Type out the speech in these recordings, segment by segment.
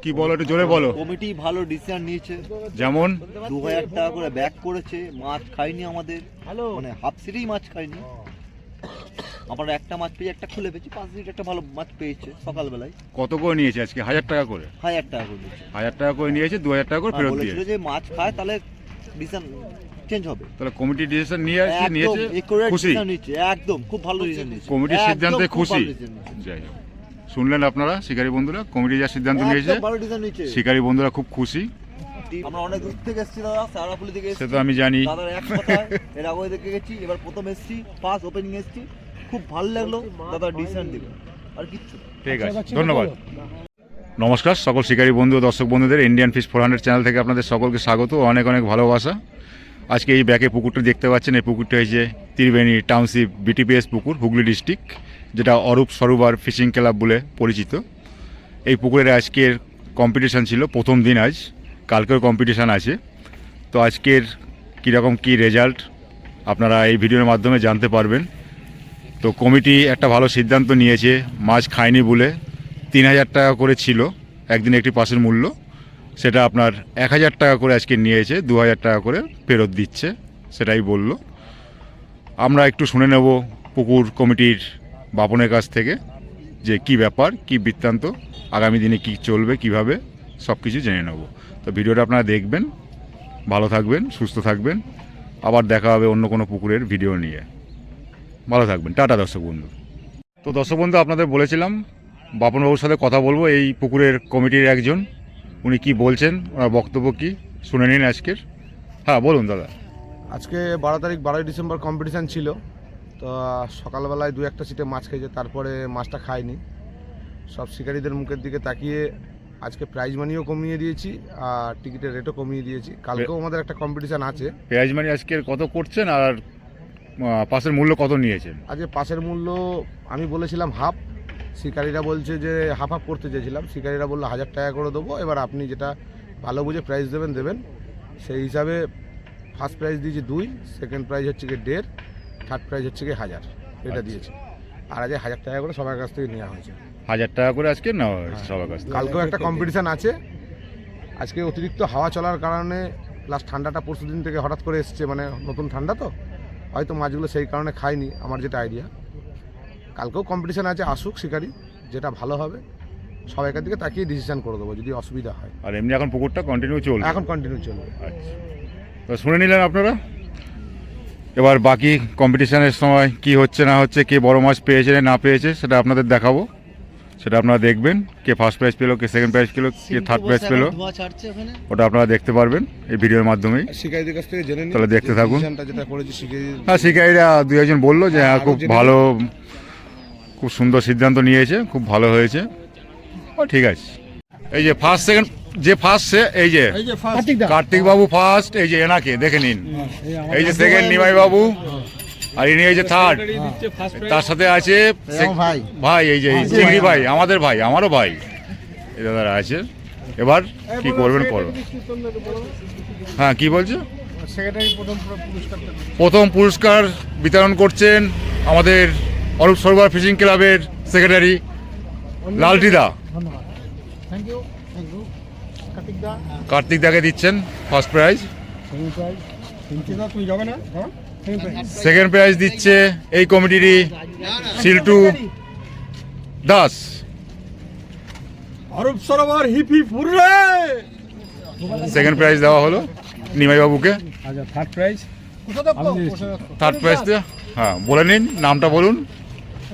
কি বলো, একটু জোরে বলো। কমিটি ভালো ডিসিশন নিয়েছে, যেমন 2000 টাকা করে ব্যাক করেছে, মাছ খাইনি আমাদের, মানে হাফ সিটেই মাছ খাইনি। আমরা একটা মাছ পেয়ে একটা খুলে পেয়েছি, 5 সিট একটা ভালো মাছ পেয়েছে সকালবেলায়। কত করে নিয়েছে আজকে? 1000 টাকা করে? 1000 টাকা করে দিয়েছে। 1000 টাকা করে নিয়েছে, 2000 টাকা করে ফেরত দিয়ে বলেছিল যে মাছ খায় তাহলে ডিসিশন চেঞ্জ হবে। তাহলে কমিটি ডিসিশন নিয়েছে, খুশি? একদম খুব ভালো ডিসিশন নিয়েছে, কমিটির সিদ্ধান্তে খুশি। যাই হোক, শুনলেন আপনারা শিকারী বন্ধুরা, কমিটি যা সিদ্ধান্ত নিয়েছে শিকারী বন্ধুরা খুব খুশি। আমরা অনেক দূর থেকে এসেছি দাদা, সারাফুলি থেকে এসেছি, সে তো আমি জানি দাদার এক কথা। এর আগে দেখে গেছি, এবার প্রথম এসেছি, ফার্স্ট ওপেনিং এসেছি, খুব ভালো লাগলো। দাদা ডিসিশন দিবেন আর কিচ্ছু। ঠিক আছে, ধন্যবাদ। নমস্কার সকল শিকারী বন্ধু ও দর্শক বন্ধুদের, ইন্ডিয়ান ফিশ 400 চ্যানেল থেকে আপনাদের সকলকে স্বাগত ও অনেক অনেক ভালোবাসা। আজকে এই ব্যাকে পুকুরটা দেখতে পাচ্ছেন, এই পুকুরটা হয়েছে ত্রিবেণী টাউনশিপ বিটিপিএস পুকুর, হুগলি ডিস্ট্রিক্ট, যেটা অরূপ সরোবর ফিশিং ক্লাব বলে পরিচিত। এই পুকুরের আজকের কম্পিটিশান ছিল প্রথম দিন, আজ কালকেও কম্পিটিশান আছে। তো আজকের কীরকম কী রেজাল্ট আপনারা এই ভিডিওর মাধ্যমে জানতে পারবেন। তো কমিটি একটা ভালো সিদ্ধান্ত নিয়েছে, মাছ খায়নি বলে 3000 টাকা করে ছিল একদিন একটি পাসের মূল্য, সেটা আপনার 1000 টাকা করে আজকে নিয়েছে, 2000 টাকা করে ফেরত দিচ্ছে, সেটাই বলল। আমরা একটু শুনে নেব পুকুর কমিটির বাপনের কাছ থেকে যে কি ব্যাপার, কি বৃত্তান্ত, আগামী দিনে কি চলবে, কিভাবে সব কিছু জেনে নেব। তো ভিডিওটা আপনারা দেখবেন, ভালো থাকবেন, সুস্থ থাকবেন, আবার দেখা হবে অন্য কোনো পুকুরের ভিডিও নিয়ে। ভালো থাকবেন, টাটা দর্শক বন্ধু। তো দর্শক বন্ধু, আপনাদের বলেছিলাম বাপনবাবুর সাথে কথা বলবো, এই পুকুরের কমিটির একজন, উনি কি বলছেন, ওনার বক্তব্য কি শুনে নিন আজকের। হ্যাঁ বলুন দাদা। আজকে 12 তারিখ 12ই ডিসেম্বর কম্পিটিশান ছিল। তো সকালবেলায় 2-1টা সিটে মাছ খেয়েছে, তারপরে মাছটা খায়নি। সব শিকারীদের মুখের দিকে তাকিয়ে আজকে প্রাইজ মানিও কমিয়ে দিয়েছি আর টিকিটের রেটও কমিয়ে দিয়েছি। কালকেও আমাদের একটা কম্পিটিশান আছে। প্রাইজ মানি আজকের কত করছেন আর পাসের মূল্য কত নিয়েছেন? আজকে পাসের মূল্য আমি বলেছিলাম হাফ, শিকারীরা বলছে যে হাফ হাফ করতে চেয়েছিলাম, শিকারীরা বললো 1000 টাকা করে দেবো, এবার আপনি যেটা ভালো বুঝে প্রাইজ দেবেন। সেই হিসাবে ফার্স্ট প্রাইজ দিয়েছি 2, সেকেন্ড প্রাইজ হচ্ছে কি 1.5, থার্ড প্রাইজ হচ্ছে কি 1000, এটা দিয়েছি। আর আজকে 1000 টাকা করে সবার কাছ থেকে নেওয়া হয়েছে। 1000 টাকা করে আজকে নেওয়া হয়েছে সবার কাছ থেকে। কালকেও একটা কম্পিটিশান আছে। আজকে অতিরিক্ত হাওয়া চলার কারণে প্লাস ঠান্ডাটা পরশু দিন থেকে হঠাৎ করে এসছে, মানে নতুন ঠান্ডা, তো হয়তো মাছগুলো সেই কারণে খায়নি, আমার যেটা আইডিয়া। কালকেও কম্পিটিশান আছে, আসুক শিকারি, যেটা ভালো হবে সবাইকার দিকে তাকিয়ে ডিসিশন করে দেবো যদি অসুবিধা হয়। আর এমনি এখন পুকুরটা কন্টিনিউ চলবে? এখন কন্টিনিউ চলবে। আচ্ছা, তো শুনে নিলেন আপনারা। এবার বাকি কম্পিটিশানের সময় কি হচ্ছে না হচ্ছে, কে বড় মাছ পেয়েছে না পেয়েছে সেটা আপনাদের দেখাবো, সেটা আপনারা দেখবেন। কে ফার্স্ট প্রাইজ পেলো, কে সেকেন্ড প্রাইজ পেলো, কে থার্ড প্রাইজ পেলো, ওটা আপনারা দেখতে পারবেন এই ভিডিওর মাধ্যমেই। শিকারীদের কাছ থেকে জেনে নিন, তাহলে দেখতে থাকুন। যেটা করেছি হ্যাঁ, শিকারীরা 2-1 বললো যে হ্যাঁ খুব ভালো, খুব সুন্দর সিদ্ধান্ত নিয়েছে, খুব ভালো হয়েছে। ও ঠিক আছে। এই যে ফার্স্ট সেকেন্ড, যে ফার্স্ট সে এই যে কার্তিক বাবু ফার্স্ট, এই যে এনাকে দেখে নিন। এই যে সেকেন্ড নিমাই বাবু, আর ইনি এই যে থার্ড, তার সাথে আছে ভাই, এই যে চিংড়ি ভাই, আমাদের ভাই, আমারও ভাই, এই দাদারা আছে। এবার কি করবেন করো। হ্যাঁ কি বলছো? প্রথম পুরস্কার বিতরণ করছেন আমাদের অরূপ সরোবর ফিশিং ক্লাবের সেক্রেটারি লালটিদা। কার্তিক দাকে দিচ্ছেন ফার্স্ট প্রাইজ। সেকেন্ড প্রাইজ দিচ্ছে এই কমিটিরই Siltu Das. Arup Sarobar hip hip hurray. Second prize দেওয়া হলো নিমাই বাবুকে। আচ্ছা, থার্ড প্রাইজ? থার্ড প্রাইজ হ্যাঁ বলে নিন, নামটা বলুন।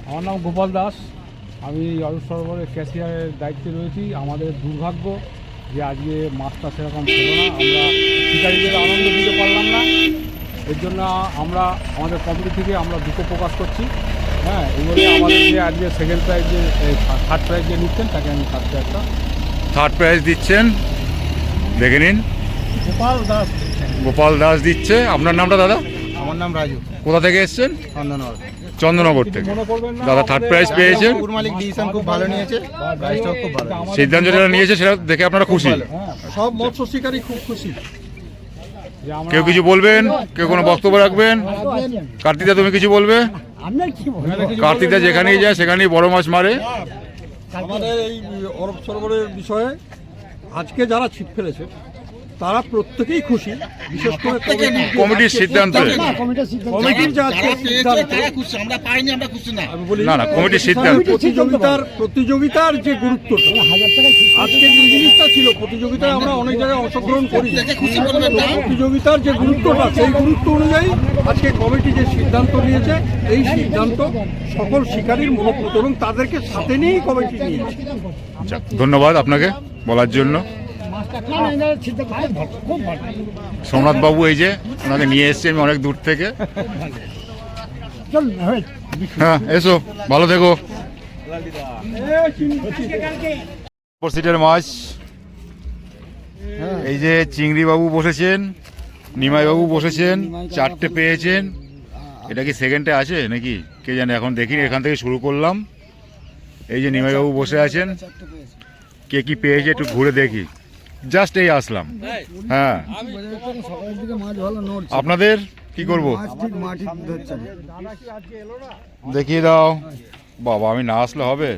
আমার নাম গোপাল দাস, আমি অরূপ সরোবরের ক্যাশিয়ারের দায়িত্বে রয়েছি। আমাদের দুর্ভাগ্য যে আজকে মাছটা সেরকম ছিল না, আমরা শিকারীদের আনন্দ দিতে পারলাম না। এর জন্য আমরা আমাদের কমিটি থেকে আমরা দুঃখ প্রকাশ করছি। হ্যাঁ, এবারে আমাদের যে আজকে সেকেন্ড প্রাইজ, যে থার্ড প্রাইজ যে নিচ্ছেন তাকে আমি থার্ড প্রাইজ দিচ্ছেন, দেখে নিন। গোপাল দাস দিচ্ছে। আপনার নামটা দাদা? আমার নাম রাজু। কোথা থেকে এসছেন? চন্দননগর। চন্দননগর থেকে। দাদা থার্ড প্রাইজ পেয়েছেন। মালিক ডিসিশন খুব ভালো নিয়েছে, প্রাইসটাও খুব ভালো। সিদ্ধান্ত যেটা নিয়েছে সেটা দেখে আপনারা খুশি? সব মৎস্য শিকারী খুব খুশি। কেউ কিছু বলবেন? কেউ কোনো বক্তব্য রাখবেন? কার্তিকদা তুমি কিছু বলবে? কার্তিকদা যেখানেই যায় সেখানেই বড় মাছ মারে। আমাদের এই অরূপ সরোবরের বিষয়ে আজকে যারা ছিপ ফেলেছে তারা প্রত্যেকেই খুশি, বিশেষ করে কমিটির সিদ্ধান্ত কমিটির যে আজকে সিদ্ধান্ত, আমি বলি না, কমিটির সিদ্ধান্ত। প্রতিযোগিতার যে গুরুত্বটা, আজকে যে জিনিসটা ছিল প্রতিযোগিতায় আমরা অনেক জায়গায় অংশগ্রহণ করি, প্রতিযোগিতার যে গুরুত্বটা সেই গুরুত্ব অনুযায়ী আজকে কমিটি যে সিদ্ধান্ত নিয়েছে, এই সিদ্ধান্ত সকল শিকারীর মনোপুত এবং তাদেরকে সাথে নিয়েই কমিটি নিয়েছে। আচ্ছা, ধন্যবাদ আপনাকে বলার জন্য। সোমনাথ বাবু এই যে ওনাকে নিয়ে এসেছি আমি অনেক দূর থেকে। হ্যাঁ, এসো, ভালো থেকো। সিটের মাছ, এই যে চিংড়ি বাবু বসেছেন, নিমাই বাবু বসেছেন, 4টে পেয়েছেন। এটা কি সেকেন্ডে আছে নাকি কে জানে, এখন দেখিনি, এখান থেকে শুরু করলাম। এই যে নিমাই বাবু বসে আছেন, কে কি পেয়েছে একটু ঘুরে দেখি, জাস্ট এই আসলাম। হ্যাঁ, আপনাদের কি করব দেখিয়ে দাও। বাবা, আমি না আসলে হবে?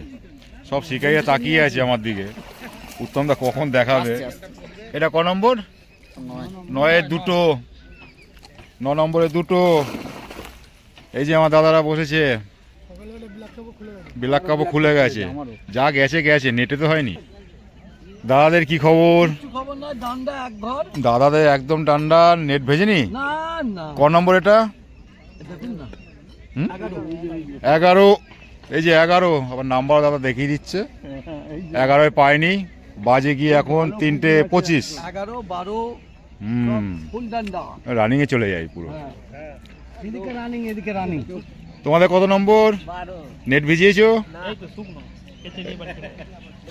সব শিকারিয়া তাকিয়ে আছে আমার দিকে, উত্তমদা কখন দেখাবে। এটা ক নম্বর? 9-এর 2টো, 9 নম্বরে 2টো। এই যে আমার দাদারা বসেছে, বিলাক কাপড় খুলে গেছে, যা গেছে গেছে, নেটে তো হয়নি। দাদাদের কি খবর? দাদাদের একদম ডান্ডা, নেট ভেজেনি। ক নম্বর এটা? 11। এই যে 11, আবার নাম্বার দাদা দেখিয়ে দিচ্ছে। 11 পাইনি, বাজে গিয়ে এখন 3:25। 11-12 রানিং এ চলে যাই পুরো। এদিকে রানিং। তোমাদের কত নম্বর? নেট ভিজিয়েছো?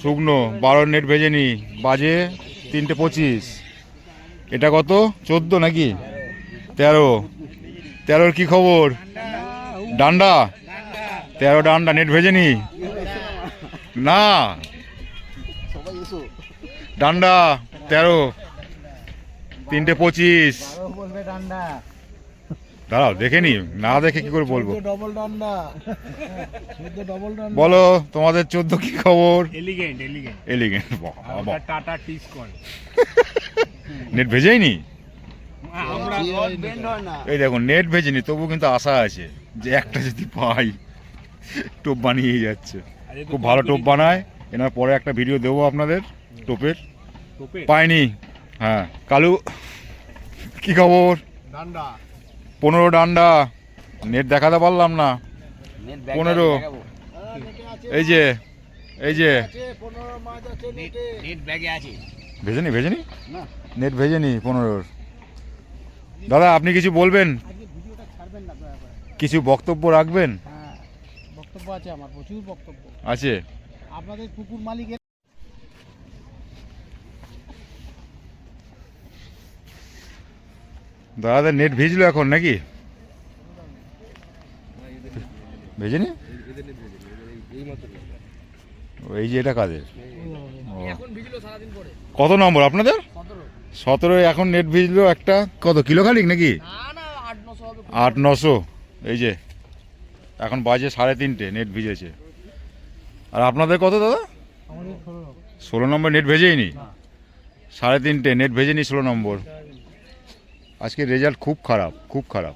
শুকনো 12 নেট ভেজেনি, বাজে 3:25। এটা কত? 14 নাকি 13? 13-র কি খবর? ডান্ডা 13 ডান্ডা, নেট ভেজেনি না, ডান্ডা 13, 3:25। দাঁড়াও দেখে নি, না দেখে কি করে বলবো। বলো তোমাদের 14 কি খবর? এলিগেন্ট নেট ভেজেইনি। এই দেখুন, নেট ভেজেনি, তবু কিন্তু আশা আছে যে একটা যদি পাই। টোপ বানিয়ে যাচ্ছে, খুব ভালো টোপ বানায়। এনার পরে একটা ভিডিও দেবো আপনাদের টোপের। পাইনি। হ্যাঁ, কালু কি খবর? 15 ডান্ডা, নেট দেখাতে পারলাম না। 15 এই যে ভেজেনি নেট ভেজেনি 15। দাদা আপনি কিছু বলবেন? কিছু বক্তব্য রাখবেন? বক্তব্য আছে, আমার প্রচুর বক্তব্য আছে। আপনাদের পুকুর মালিকের দাদাদের নেট ভিজলো এখন নাকি? ভেজেনি? এই যে এটা কাদের? কত নম্বর আপনাদের? 17 এখন নেট ভিজলো একটা। কত কিলো খালিক নাকি? 8-900। এই যে এখন বাজে 3:30, নেট ভিজেছে। আর আপনাদের কত দাদা? 16 নম্বর নেট ভেজেইনি। 3:30 নেট ভেজেনি 16 নম্বর। আজকে রেজাল্ট খুব খারাপ, খুব খারাপ।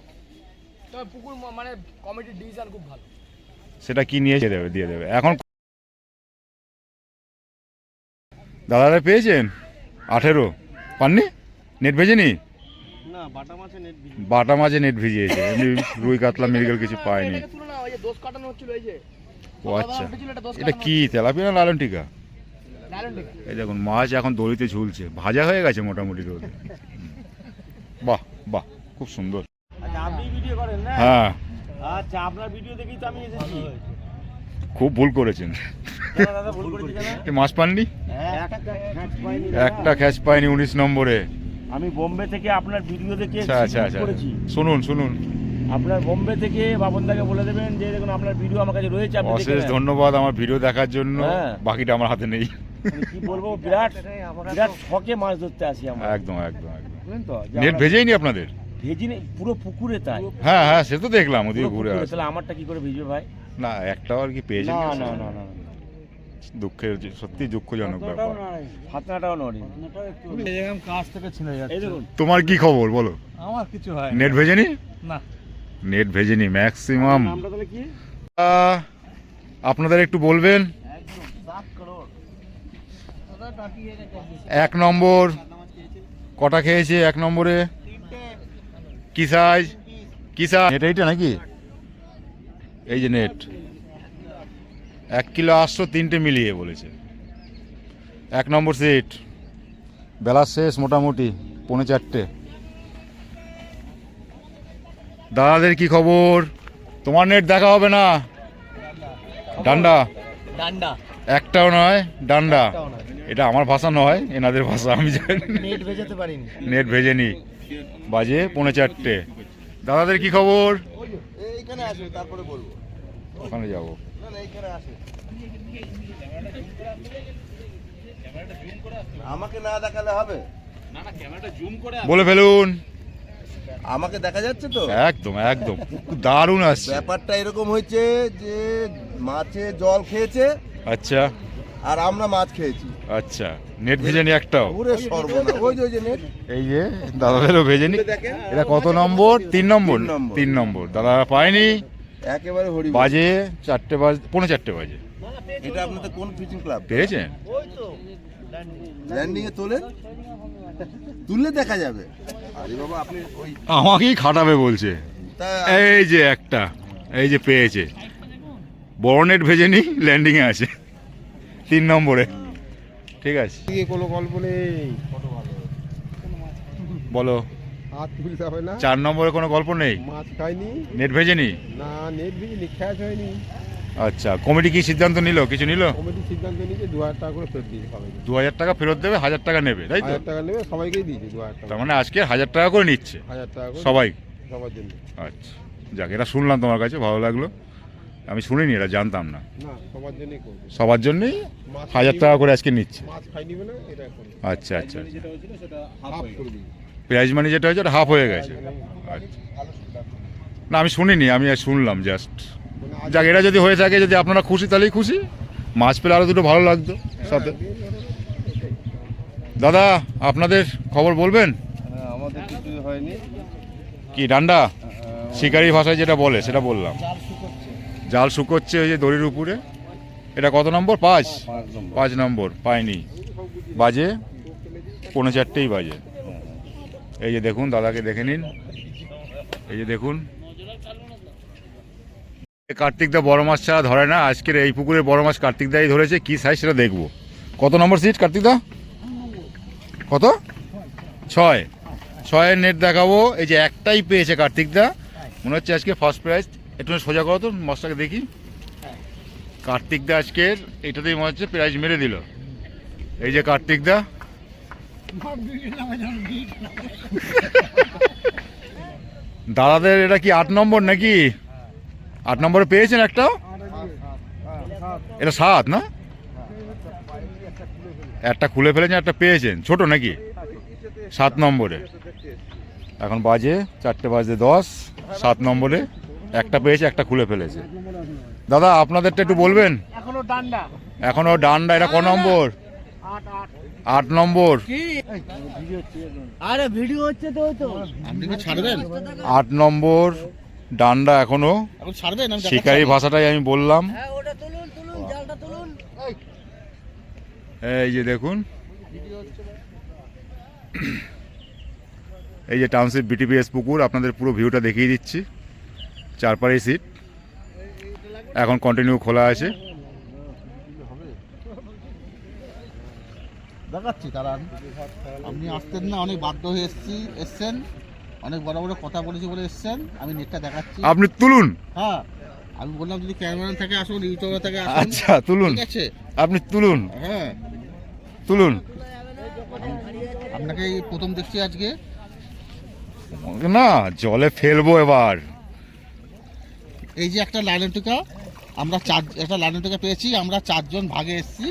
পুকুর মানে কমিটির ডিসিশন খুব ভালো। সেটা কি নিয়ে দিয়ে দেবে এখন। দাদারা পেয়েছেন 18, পাননি? নেট ভেজেনি? না, বাটা মাছে নেট ভিজিয়েছে, এমনি রুই কাতলা মৃগেল কিছু পায়নি। ও আচ্ছা, এটা কি তেলাপিয়া না লালন টিকা? এই দেখুন মাছ এখন দড়িতে ঝুলছে, ভাজা হয়ে গেছে মোটামুটি রোদে। বাহ বাহ, খুব সুন্দর। আচ্ছা, আপনি ভিডিও করেন না? হ্যাঁ, আচ্ছা, আপনার ভিডিও দেখেই তো আমি এসেছি। খুব ভুল করেছেন। দাদা ভুল করেছি কেন? এই মাছ পাননি? একটা খ্যাচ পাইনি 19 নম্বরে। আমি বোম্বে থেকে আপনার ভিডিও দেখে আচ্ছা, শুনুন। আপনার বোম্বে থেকে বাবনদাকে বলে দেবেন যে দেখুন আপনার ভিডিও আমার কাছে রয়েছে, আপনি অশেষ ধন্যবাদ আমার ভিডিও দেখার জন্য। হ্যাঁ। বাকিটা আমার হাতে নেই। কি বলবো, বিরাট শখে মাছ ধরতে আসি আমরা। একদম। বুঝলেন তো? নেট ভেজেইনি আপনাদের? ভেজিনি পুরো পুকুরে, তাই? হ্যাঁ, সে তো দেখলাম ওদিকে ঘুরে আসে। তাহলে আমারটা কি করে ভিজবে ভাই? না, একটাও আর কি পেয়েছেন? না। দুঃখের সত্যি দুঃখজনক ব্যাপার। কাছ থেকে ছিনে যাচ্ছে। তোমার কি খবর বলো? আমার কিছু হয় নেট ভেজেনি? না। নেট ভেজেনি ম্যাক্সিমাম। আপনাদের একটু বলবেন 1 নম্বর কটা খেয়েছে 1 নম্বরে? কি সাইজ? এইটা নাকি? এই যে নেট 1 কিলো 800 3টে মিলিয়ে বলেছে। 1 নম্বর সেট। বেলা শেষ মোটামুটি 3:45। দাদাদের কি খবর? তোমার নেট দেখা হবে না? ডান্ডা ডান্ডা একটাও নয়, ডান্ডা। এটা আমার ভাষা নয়, এনাদের ভাষা, আমি জানি। নেট ভেজাতে পারিনি। নেট ভেজেনি, বাজে 3:45। দাদাদের কি খবর? এইখানে আসবে তারপরে বলবো। ওখানে যাবো। না না এইখানে আসে। আমাকে না দেখালে হবে? বলে ফেলুন। আমাকে দেখা যাচ্ছে তো? একদম একদম দারুণ আসছে। ব্যাপারটা এরকম হয়েছে যে মাছে জল খেয়েছে আচ্ছা আর আমরা মাছ খেয়েছি। আচ্ছা, নেট ভেজেনি একটাও? পুরো সর্বনাশ। ওই যে নেট। এই যে দাদাদেরও ভেজেনি। এটা কত নম্বর? 3 নম্বর। 3 নম্বর দাদা পায়নি। একেবারে হরি। বাজে 4টে, বাজে 4:45 বাজে। এটা আপনাদের কোন ফিশিং ক্লাব? পেয়েছেন? ল্যান্ডিং এ তোলেন, তুললে দেখা যাবে। আরে বাবা আপনি ওই আমাকেই খাটাবে বলছে। তা এই যে একটা, এই যে পেয়েছে। বড় নেট ভেজেনি, ল্যান্ডিং এ আছে 3 নম্বরে। ঠিক আছে, কোনো গল্প নেই। বলো। হাত তুলতে হবে না। 4 নম্বরে কোনো গল্প নেই? মাছ খাইনি। নেট ভেজেনি? না, নেট ভিজিনি, খ্যাচ হয়নি। আচ্ছা, কমিটি কি সিদ্ধান্ত নিল? কিছু নিল? কমিটি সিদ্ধান্ত নিয়েছে 2000 টাকা করে ফেরত দিয়েছে সবাইকে। 2000 টাকা ফেরত দেবে, 1000 টাকা নেবে, তাই তো? 1000 টাকা নেবে, সবাইকেই দিয়েছে 2000 টাকা। তার মানে আজকে 1000 টাকা করে নিচ্ছে 1000 টাকা করে সবাই? সবার জন্য। আচ্ছা, যাক, এটা শুনলাম তোমার কাছে, ভালো লাগলো। আমি শুনিনি, এটা জানতাম না। না, সবার জন্যই করবে। সবার জন্যই মাছ 1000 টাকা করে আজকে নিচ্ছে। মাছ খাই নিবে না, এটা করবে। আচ্ছা আচ্ছা, হাফ করে দিবে। প্রাইজ মানি যেটা হয়েছে ওটা হাফ হয়ে গেছে। আচ্ছা, না আমি শুনিনি, আমি আর শুনলাম জাস্ট। যাক, এটা যদি হয়ে থাকে, যদি আপনারা খুশি তাহলেই খুশি। মাছ পেলে আরও দুটো ভালো লাগতো সাথে। দাদা আপনাদের খবর বলবেন? আমাদের কিছু হয়নি। কি ডান্ডা? শিকারি ভাষায় যেটা বলে সেটা বললাম। জাল শুকোচ্ছে ওই যে দড়ির উপরে। এটা কত নম্বর? 5 নম্বর। পাইনি, বাজে 4:45 বাজে। এই যে দেখুন, দাদাকে দেখে নিন। এই যে দেখুন, কার্তিক দা বড় মাছ ছাড়া ধরে না। আজকের এই পুকুরের বড় মাছ কার্তিক দাই ধরেছে। কি সাইজ সেটা দেখবো। কত নম্বর সিট কার্তিক দা? কত? 6 নেট দেখাবো। এই যে একটাই পেয়েছে কার্তিক দা, মনে হচ্ছে আজকে ফার্স্ট প্রাইজ। একটু সোজা করো তো মাছটাকে দেখি। কার্তিক দা আজকের এটাতেই মনে হচ্ছে প্রাইজ মেরে দিল। এই যে কার্তিক দা, দাদাদের এটা কি 8 নম্বর নাকি? 8 নম্বরে পেয়েছেন একটাও? এটা 7 না? একটা খুলে ফেলেছেন, একটা পেয়েছেন। ছোট নাকি? 7 নম্বরে। এখন বাজে 4:10। 7 নম্বরে একটা পেয়েছে, একটা খুলে ফেলেছে। দাদা আপনাদেরটা একটু বলবেন। এখনো ডান্ডা। এখনো ডান্ডা। এটা ক নম্বর? 8 নম্বর। আরে ভিডিও হচ্ছে তো, ওই তো। আপনি কি ছাড়বেন? 8 নম্বর ডান্ডা এখনো। এখন ছাড়বেন? শিকারি ভাষাটাই আমি বললাম। হ্যাঁ, ওটা তুলুন, জালটা তুলুন। এই যে দেখুন, এই যে টাউনশিপ বিটিপিএস পুকুর, আপনাদের পুরো ভিউটা দেখিয়ে দিচ্ছি। চারপাড়ে সিট, এখন কন্টিনিউ খোলা আছে। দেখাচ্ছি তারা আপনি আসতেন না, অনেক বাধ্য হয়ে এসছেন, অনেক বড় বড় কথা বলেছি বলে এসছেন। আমি নেটটা দেখাচ্ছি। আপনি তুলুন। হ্যাঁ, আমি বললাম যদি ক্যামেরাম্যান থেকে আসুন, ইউটিউবার থেকে আসুন। আচ্ছা তুলুন, ঠিক আছে, আপনি তুলুন। হ্যাঁ তুলুন। আপনাকে এই প্রথম দেখছি আজকে। না, জলে ফেলবো এবার। এই যে একটা লাইলন টিকা, আমরা একটা লাইলন টিকা পেয়েছি। আমরা 4 জন ভাগে এসেছি।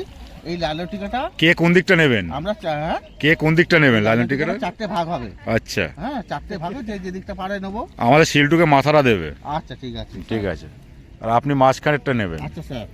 এই লাইলন টিকাটা কে কোন দিকটা নেবেন? আমরা হ্যাঁ, কে কোন দিকটা নেবেন লাইলন টিকাটা? 4টে ভাগ হবে। আচ্ছা, হ্যাঁ, 4টে ভাগে যে দিকটা পারে নেবো। আমাদের শিলটুকে মাথাটা দেবে। আচ্ছা ঠিক আছে। ঠিক আছে, আর আপনি মাঝখানেরটা নেবেন। আচ্ছা স্যার।